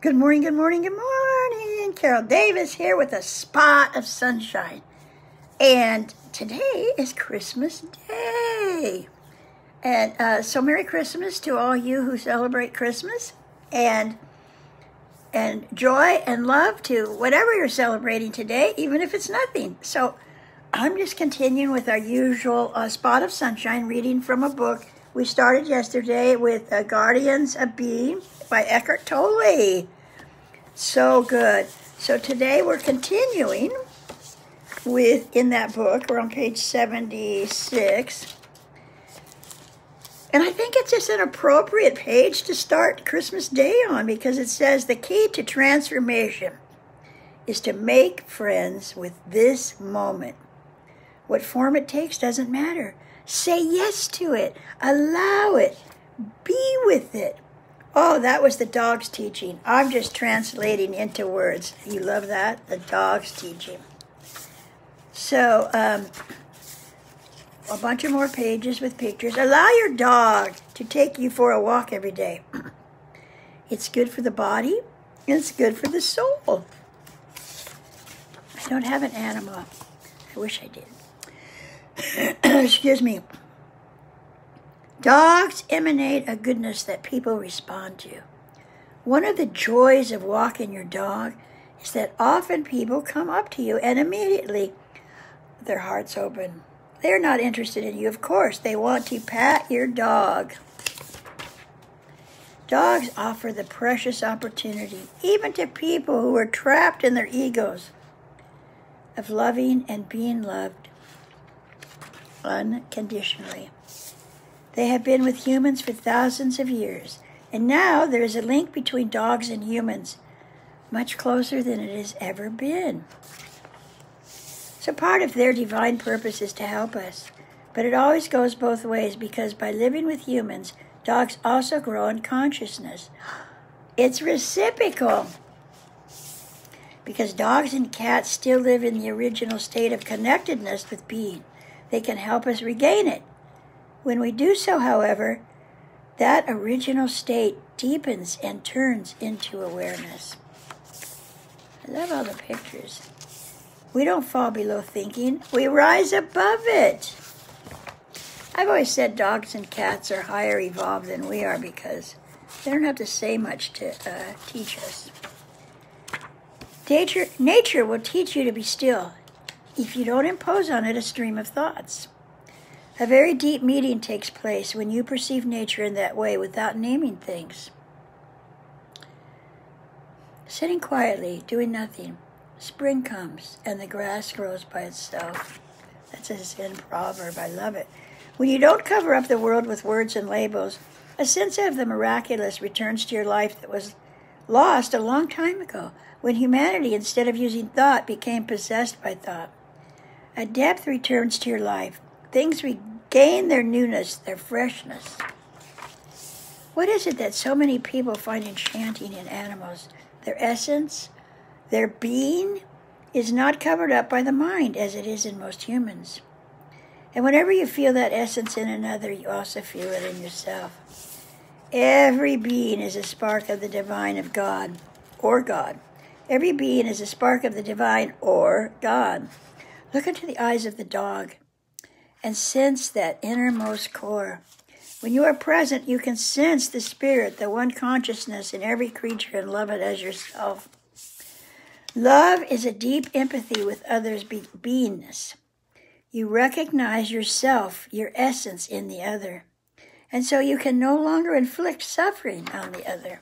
Good morning, good morning, good morning. Carol Davis here with a spot of sunshine. And today is Christmas Day. And so Merry Christmas to all you who celebrate Christmas. And joy and love to whatever you're celebrating today, even if it's nothing. So I'm just continuing with our usual spot of sunshine, reading from a book. We started yesterday with Guardians of Being by Eckhart Tolle. So good. So today we're continuing in that book. We're on page 76. And I think it's just an appropriate page to start Christmas Day on because it says the key to transformation is to make friends with this moment. What form it takes doesn't matter. Say yes to it. Allow it. Be with it. Oh, that was the dog's teaching. I'm just translating into words. You love that? The dog's teaching. So, a bunch of more pages with pictures. Allow your dog to take you for a walk every day. It's good for the body, and it's good for the soul. I don't have an animal. I wish I did. Excuse me. Dogs emanate a goodness that people respond to. One of the joys of walking your dog is that often people come up to you and immediately their hearts open. They're not interested in you, of course. They want to pat your dog. Dogs offer the precious opportunity, even to people who are trapped in their egos, of loving and being loved unconditionally. They have been with humans for thousands of years, and now there is a link between dogs and humans, much closer than it has ever been. So part of their divine purpose is to help us, but it always goes both ways because by living with humans, dogs also grow in consciousness. It's reciprocal because dogs and cats still live in the original state of connectedness with being. They can help us regain it. When we do so, however, that original state deepens and turns into awareness. I love all the pictures. We don't fall below thinking. We rise above it. I've always said dogs and cats are higher evolved than we are because they don't have to say much to teach us. Nature will teach you to be still if you don't impose on it a stream of thoughts. A very deep meeting takes place when you perceive nature in that way without naming things. Sitting quietly, doing nothing. Spring comes and the grass grows by itself. That's a Zen proverb. I love it. When you don't cover up the world with words and labels, a sense of the miraculous returns to your life that was lost a long time ago, when humanity, instead of using thought, became possessed by thought. A depth returns to your life. Things regain their newness, their freshness. What is it that so many people find enchanting in animals? Their essence, their being, is not covered up by the mind as it is in most humans. And whenever you feel that essence in another, you also feel it in yourself. Every being is a spark of the divine of God, or God. Every being is a spark of the divine, or God. Look into the eyes of the dog and sense that innermost core. When you are present, you can sense the spirit, the one consciousness in every creature, and love it as yourself. Love is a deep empathy with others' beingness. You recognize yourself, your essence in the other, and so you can no longer inflict suffering on the other.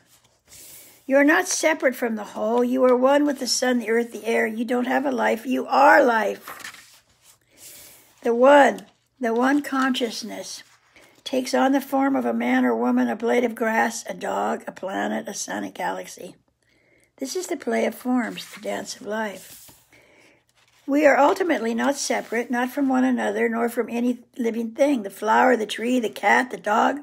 You are not separate from the whole. You are one with the sun, the earth, the air. You don't have a life. You are life. The one consciousness takes on the form of a man or woman, a blade of grass, a dog, a planet, a sun, a galaxy. This is the play of forms, the dance of life. We are ultimately not separate, not from one another, nor from any living thing. The flower, the tree, the cat, the dog,